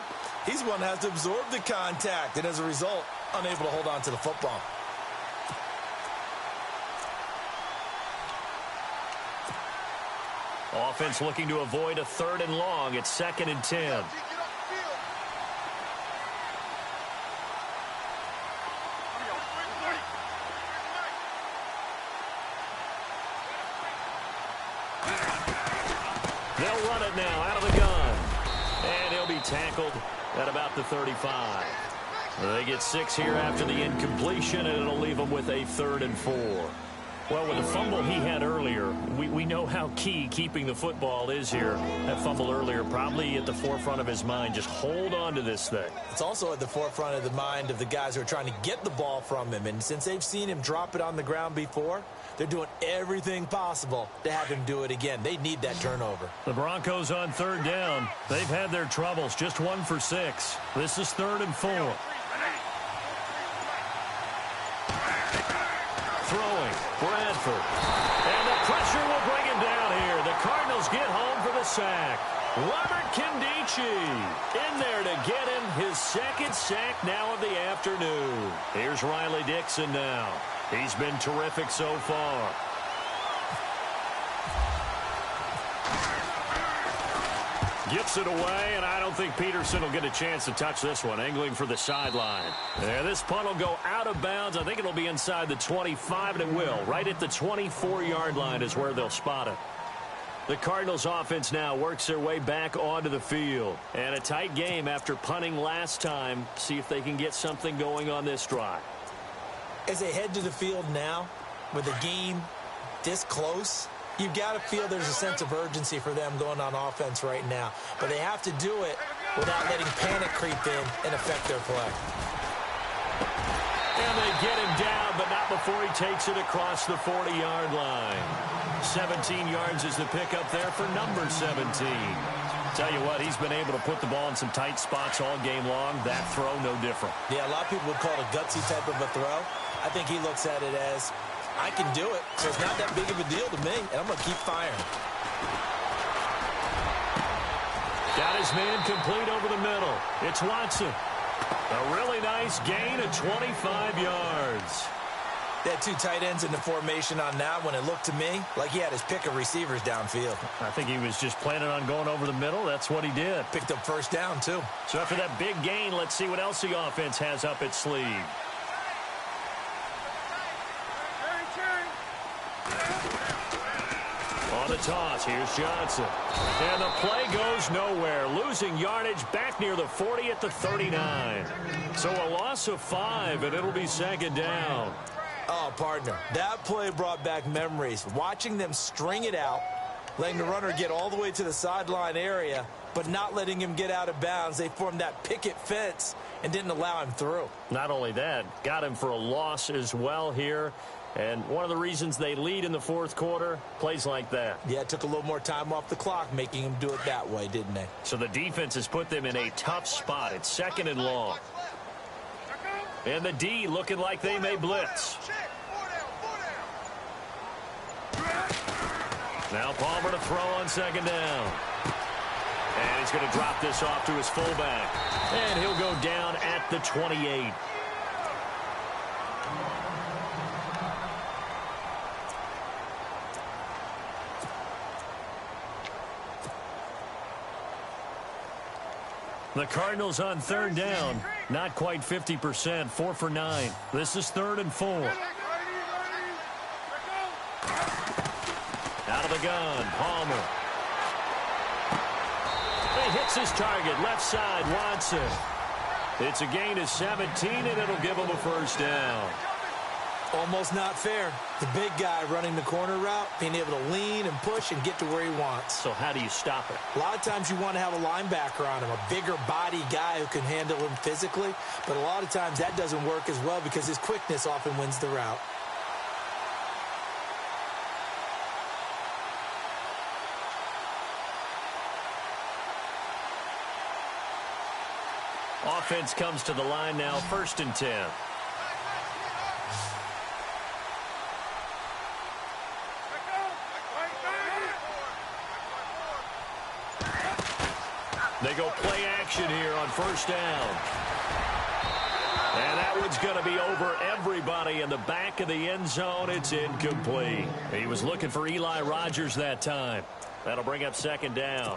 he's one that has to absorb the contact, and as a result, unable to hold on to the football. Offense looking to avoid a 3rd and long. It's 2nd and 10. They'll run it now out of the gun. And he'll be tackled at about the 35. They get 6 here after the incompletion, and it'll leave them with a 3rd and 4. Well, with the fumble he had earlier, we know how key keeping the football is here. That fumble earlier probably at the forefront of his mind. Just hold on to this thing. It's also at the forefront of the mind of the guys who are trying to get the ball from him. And since they've seen him drop it on the ground before, they're doing everything possible to have him do it again. They need that turnover. The Broncos on 3rd down. They've had their troubles. Just 1 for 6. This is 3rd and 4. Throwing, Bradford. And the pressure will bring him down here. The Cardinals get home for the sack. Robert Kindici in there to get him his 2nd sack now of the afternoon. Here's Riley Dixon now. He's been terrific so far. Gets it away, and I don't think Peterson will get a chance to touch this one. Angling for the sideline. There, this punt will go out of bounds. I think it'll be inside the 25, and it will. Right at the 24-yard line is where they'll spot it. The Cardinals offense now works their way back onto the field. And a tight game after punting last time. See if they can get something going on this drive. As they head to the field now, with the game this close, you've got to feel there's a sense of urgency for them going on offense right now. But they have to do it without letting panic creep in and affect their play. And they get him down, but not before he takes it across the 40-yard line. 17 yards is the pickup there for number 17. Tell you what, he's been able to put the ball in some tight spots all game long. That throw, no different. Yeah, a lot of people would call it a gutsy type of a throw. I think he looks at it as, I can do it, so it's not that big of a deal to me, and I'm going to keep firing. Got his man complete over the middle. It's Watson. A really nice gain of 25 yards. They had two tight ends in the formation on that one. It looked to me like he had his pick of receivers downfield. I think he was just planning on going over the middle. That's what he did. Picked up first down, too. So after that big gain, let's see what else the offense has up its sleeve. On the toss, here's Johnson. And the play goes nowhere. Losing yardage back near the 40 at the 39. So a loss of 5, and it'll be second down. Oh, partner, that play brought back memories. Watching them string it out, letting the runner get all the way to the sideline area, but not letting him get out of bounds. They formed that picket fence and didn't allow him through. Not only that, got him for a loss as well here. And one of the reasons they lead in the fourth quarter, plays like that. Yeah, it took a little more time off the clock, making him do it that way, didn't they? So the defense has put them in a tough spot. It's second and long. And the D looking like they may blitz. Now Palmer to throw on second down. And he's going to drop this off to his fullback. And he'll go down at the 28. The Cardinals on third down. Not quite 50%. 4 for 9. This is 3rd and 4. Out of the gun. Palmer. He hits his target. Left side. Watson. It's a gain of 17, and it'll give him a first down. Almost not fair. The big guy running the corner route, being able to lean and push and get to where he wants. So how do you stop it? A lot of times you want to have a linebacker on him, a bigger body guy who can handle him physically. But a lot of times that doesn't work as well because his quickness often wins the route. Offense comes to the line now, 1st and 10. They go play action here on first down. And that one's going to be over everybody in the back of the end zone. It's incomplete. He was looking for Eli Rogers that time. That'll bring up second down.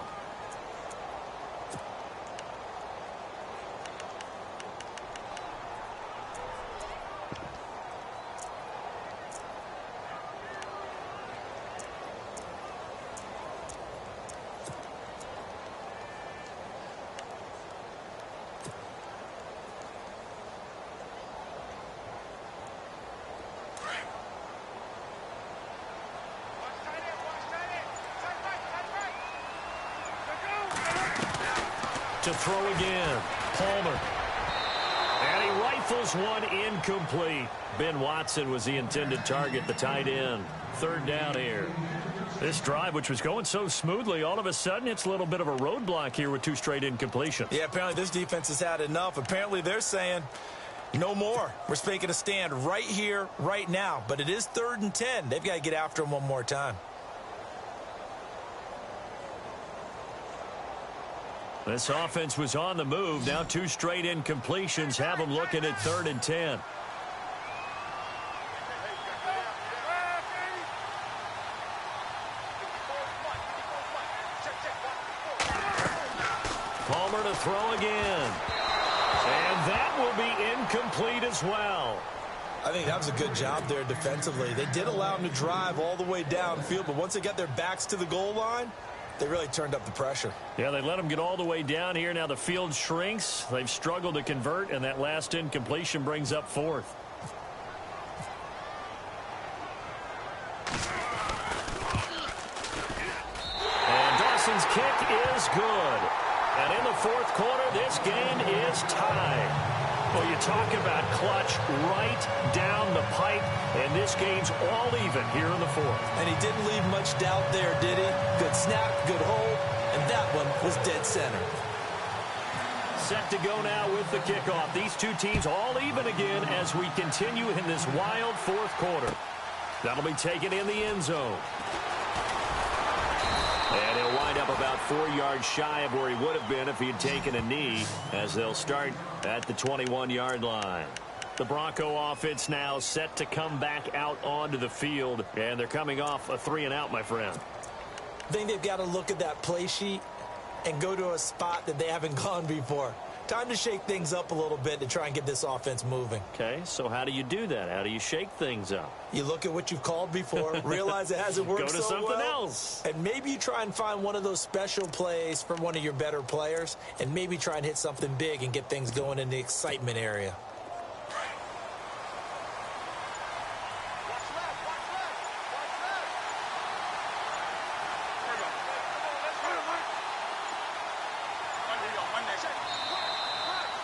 To throw again, Palmer. And he rifles one incomplete. Ben Watson was the intended target, the tight end. 3rd down here. This drive, which was going so smoothly, all of a sudden it's a little bit of a roadblock here with 2 straight incompletions. Yeah, apparently this defense has had enough. Apparently they're saying, no more. We're making a stand right here, right now. But it is 3rd and 10. They've got to get after him one more time. This offense was on the move. Now 2 straight incompletions have them looking at 3rd and 10. Palmer to throw again. And that will be incomplete as well. I think that was a good job there defensively. They did allow him to drive all the way downfield, but once they got their backs to the goal line, they really turned up the pressure. Yeah, they let them get all the way down here. Now the field shrinks. They've struggled to convert, and that last incompletion brings up 4th. And Dawson's kick is good. And in the fourth quarter, this game is tied. Well, you talk about clutch right down the pipe, and this game's all even here in the fourth. And he didn't leave much doubt there, did he? Good snap, good hold, and that one was dead center. Set to go now with the kickoff. These two teams all even again as we continue in this wild fourth quarter. That'll be taken in the end zone. And he'll wind up about 4 yards shy of where he would have been if he had taken a knee, as they'll start at the 21-yard line. The Bronco offense now set to come back out onto the field, and they're coming off a 3-and-out, my friend. I think they've got to look at that play sheet and go to a spot that they haven't gone before. Time to shake things up a little bit to try and get this offense moving. Okay, so how do you do that? How do you shake things up? You look at what you've called before, realize it hasn't worked so well. Go to something else. And maybe you try and find one of those special plays from one of your better players, and maybe try and hit something big and get things going in the excitement area.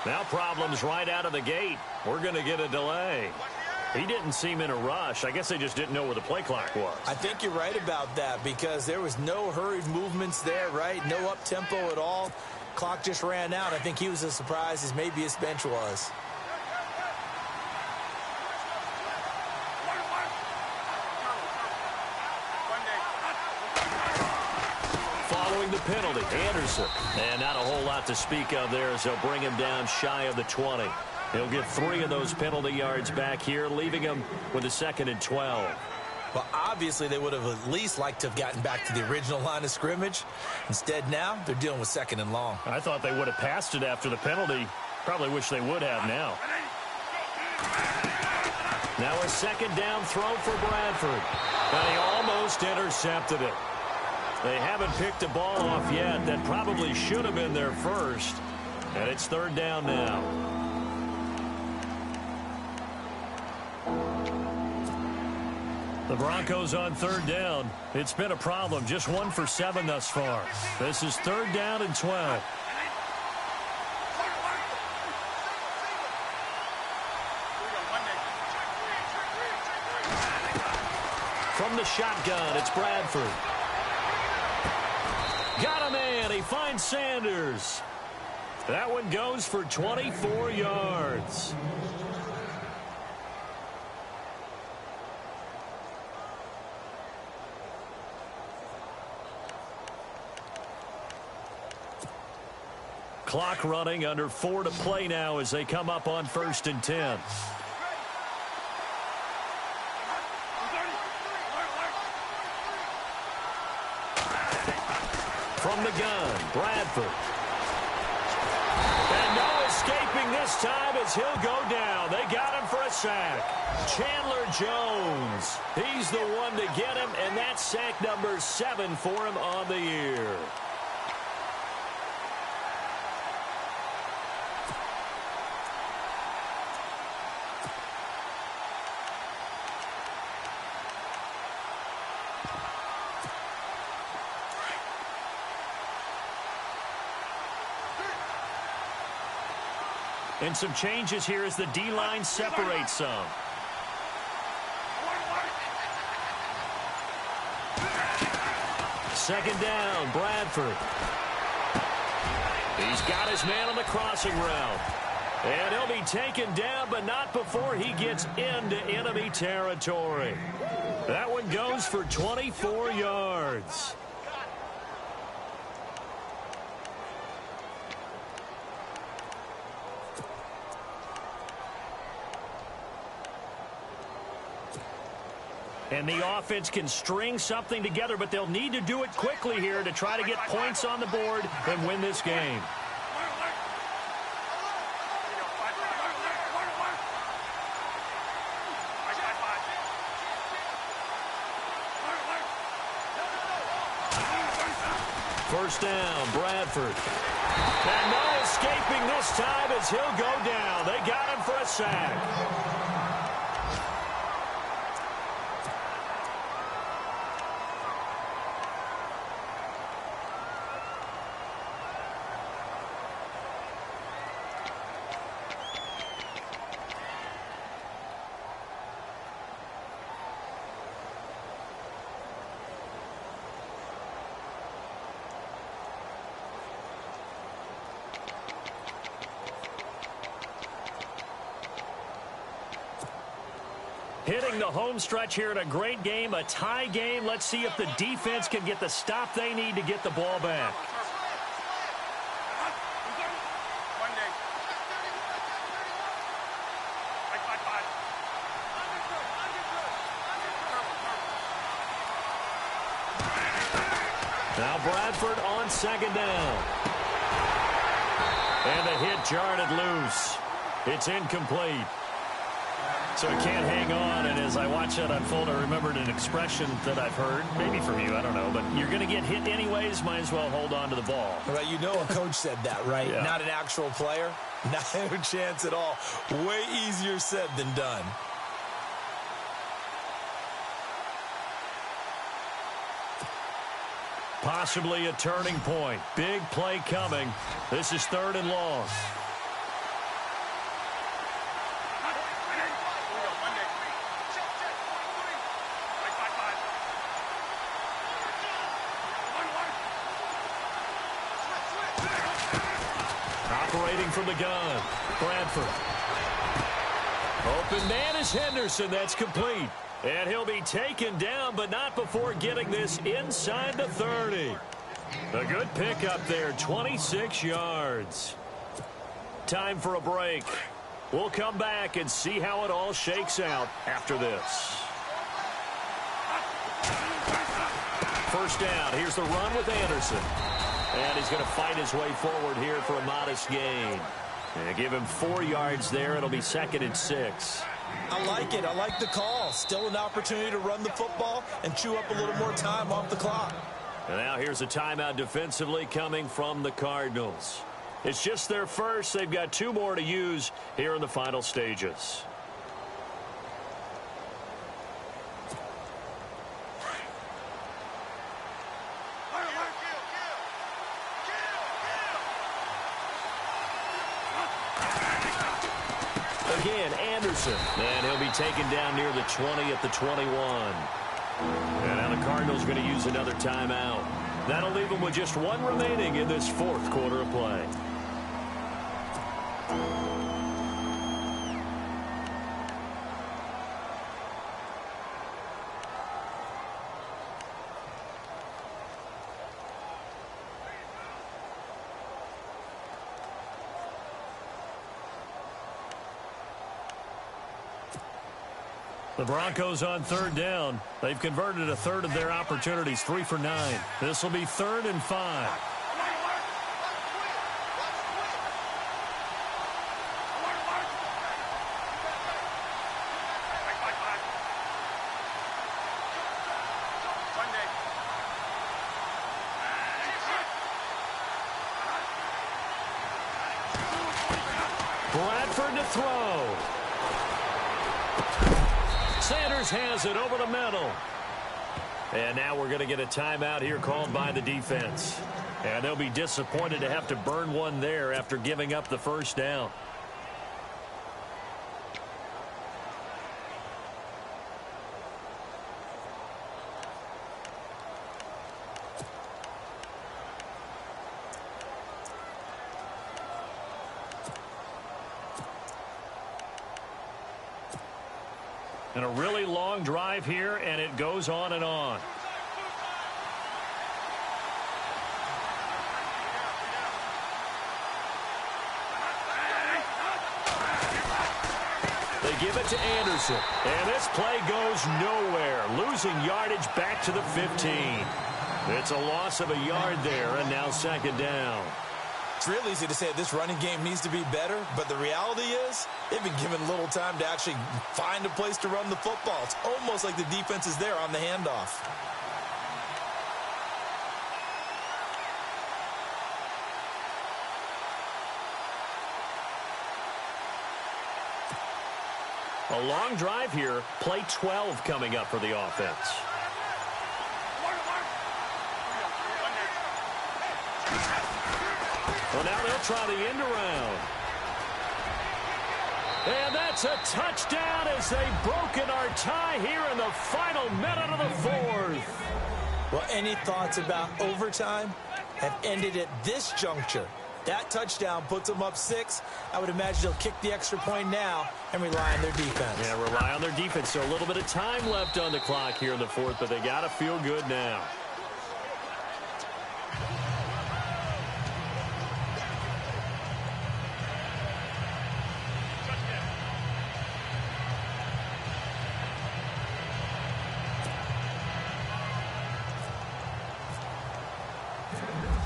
Now problems right out of the gate. We're going to get a delay. He didn't seem in a rush. I guess they just didn't know where the play clock was. I think you're right about that because there was no hurried movements there, right? No up-tempo at all. Clock just ran out. I think he was as surprised as maybe his bench was. Following the penalty, Anderson. And not a whole lot to speak of there as they'll bring him down shy of the 20. He'll get 3 of those penalty yards back here, leaving him with a 2nd and 12. Well, obviously, they would have at least liked to have gotten back to the original line of scrimmage. Instead, now they're dealing with 2nd and long. I thought they would have passed it after the penalty. Probably wish they would have now. Now a 2nd down throw for Bradford. And he almost intercepted it. They haven't picked a ball off yet. That probably should have been their first. And it's 3rd down now. The Broncos on 3rd down. It's been a problem. Just 1 for 7 thus far. This is 3rd down and 12. From the shotgun, it's Bradford. Got a man. He finds Sanders. That one goes for 24 yards. Clock running, under 4 to play now as they come up on 1st and 10. From the gun, Bradford. And no escaping this time as he'll go down. They got him for a sack. Chandler Jones. He's the one to get him, and that's sack number 7 for him on the year. And some changes here as the D-line separates some. Second down, Bradford. He's got his man on the crossing route. And he'll be taken down, but not before he gets into enemy territory. That one goes for 24 yards. And the offense can string something together, but they'll need to do it quickly here to try to get points on the board and win this game. First down, Bradford. And no escaping this time as he'll go down. They got him for a sack. starting the home stretch here in a great game, a tie game. Let's see if the defense can get the stop they need to get the ball back. Now Bradford on second down. And the hit jarred it loose. It's incomplete. So he can't hang on, and as I watch that unfold, I remembered an expression that I've heard, maybe from you, I don't know, but you're going to get hit anyways, might as well hold on to the ball. Well, you know a coach said that, right? Yeah. Not an actual player. Not a chance at all. Way easier said than done. Possibly a turning point. Big play coming. This is 3rd and long. Operating from the gun, Bradford. Open man is Henderson. That's complete. And he'll be taken down, but not before getting this inside the 30. A good pickup there, 26 yards. Time for a break. We'll come back and see how it all shakes out after this. First down. Here's the run with Anderson. And he's going to fight his way forward here for a modest gain. And give him 4 yards there. It'll be 2nd and 6. I like it. I like the call. Still an opportunity to run the football and chew up a little more time off the clock. And now here's a timeout defensively coming from the Cardinals. It's just their first. They've got 2 more to use here in the final stages. Again, Anderson, and he'll be taken down near the 20 at the 21. And now the Cardinals are going to use another timeout. That'll leave them with just 1 remaining in this 4th quarter of play. The Broncos on 3rd down. They've converted a 1/3 of their opportunities, 3 for 9. This will be 3rd and 5. Bradford to throw. Sanders has it over the middle. And now we're going to get a timeout here called by the defense. And they'll be disappointed to have to burn one there after giving up the first down. And a really long drive here, and it goes on and on. They give it to Anderson. And this play goes nowhere. Losing yardage back to the 15. It's a loss of a yard there, and now 2nd down. It's real easy to say this running game needs to be better, but the reality is they've been given little time to actually find a place to run the football. It's almost like the defense is there on the handoff. A long drive here. Play 12 coming up for the offense. Well, now they'll try the end around. And that's a touchdown as they've broken our tie here in the final minute of the 4th. Well, any thoughts about overtime have ended at this juncture. That touchdown puts them up 6. I would imagine they'll kick the extra point now and rely on their defense. Yeah, rely on their defense. So a little bit of time left on the clock here in the fourth, but they got to feel good now.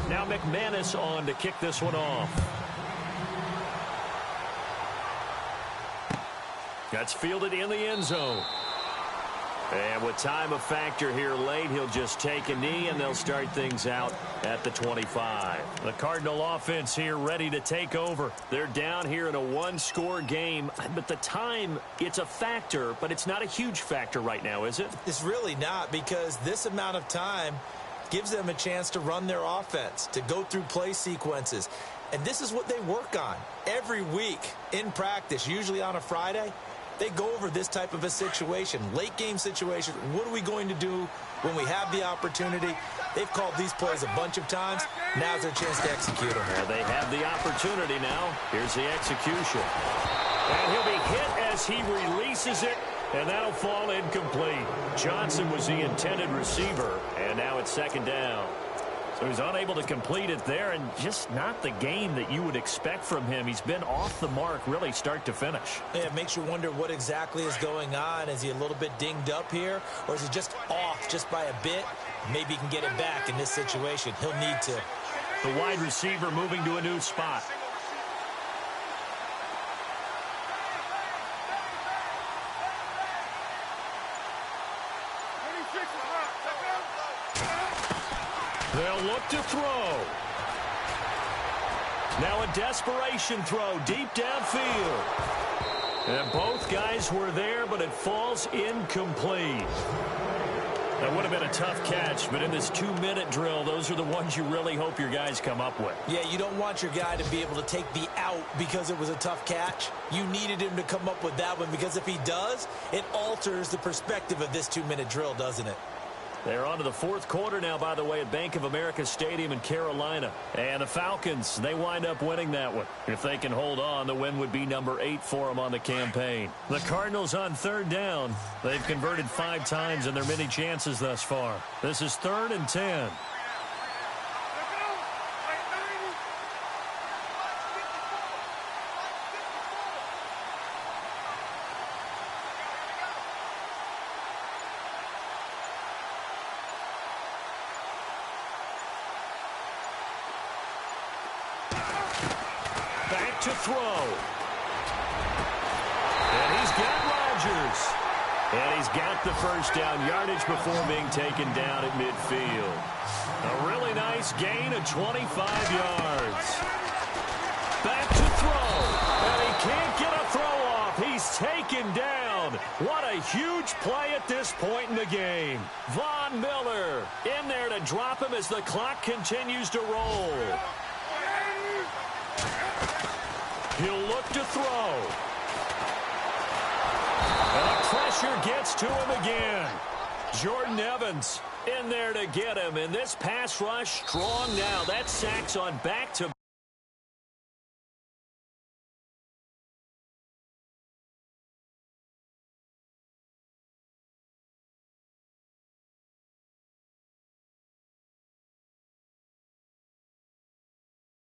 Now McManus on to kick this one off. That's fielded in the end zone. And with time a factor here late, he'll just take a knee, and they'll start things out at the 25. The Cardinal offense here ready to take over. They're down here in a one-score game, but the time, it's a factor, but it's not a huge factor right now, is it? It's really not, because this amount of time gives them a chance to run their offense, to go through play sequences. And this is what they work on every week in practice, usually on a Friday. They go over this type of a situation, late game situation. What are we going to do when we have the opportunity? They've called these plays a bunch of times. Now's their chance to execute them. Yeah, they have the opportunity now. Here's the execution. And he'll be hit as he releases it, and that'll fall incomplete. Johnson was the intended receiver, and now it's second down. So he's unable to complete it there, and just not the game that you would expect from him. He's been off the mark really start to finish. Yeah, it makes you wonder what exactly is going on. Is he a little bit dinged up here, or is he just off just by a bit? Maybe he can get it back in this situation. He'll need to. The wide receiver moving to a new spot. They'll look to throw. Now a desperation throw deep downfield. And both guys were there, but it falls incomplete. That would have been a tough catch, but in this 2-minute drill, those are the ones you really hope your guys come up with. Yeah, you don't want your guy to be able to take the out because it was a tough catch. You needed him to come up with that one, because if he does, it alters the perspective of this 2-minute drill, doesn't it? They're on to the fourth quarter now, by the way, at Bank of America Stadium in Carolina. And the Falcons, they wind up winning that one. If they can hold on, the win would be number 8 for them on the campaign. The Cardinals on third down. They've converted 5 times in their many chances thus far. This is 3rd and 10. Back to throw. And he's got Rodgers. And he's got the first down yardage before being taken down at midfield. A really nice gain of 25 yards. Back to throw. And he can't get a throw off. He's taken down. What a huge play at this point in the game. Von Miller in there to drop him as the clock continues to roll. He'll look to throw. And the pressure gets to him again. Jordan Evans in there to get him. And this pass rush strong now. That sacks on back-to-back.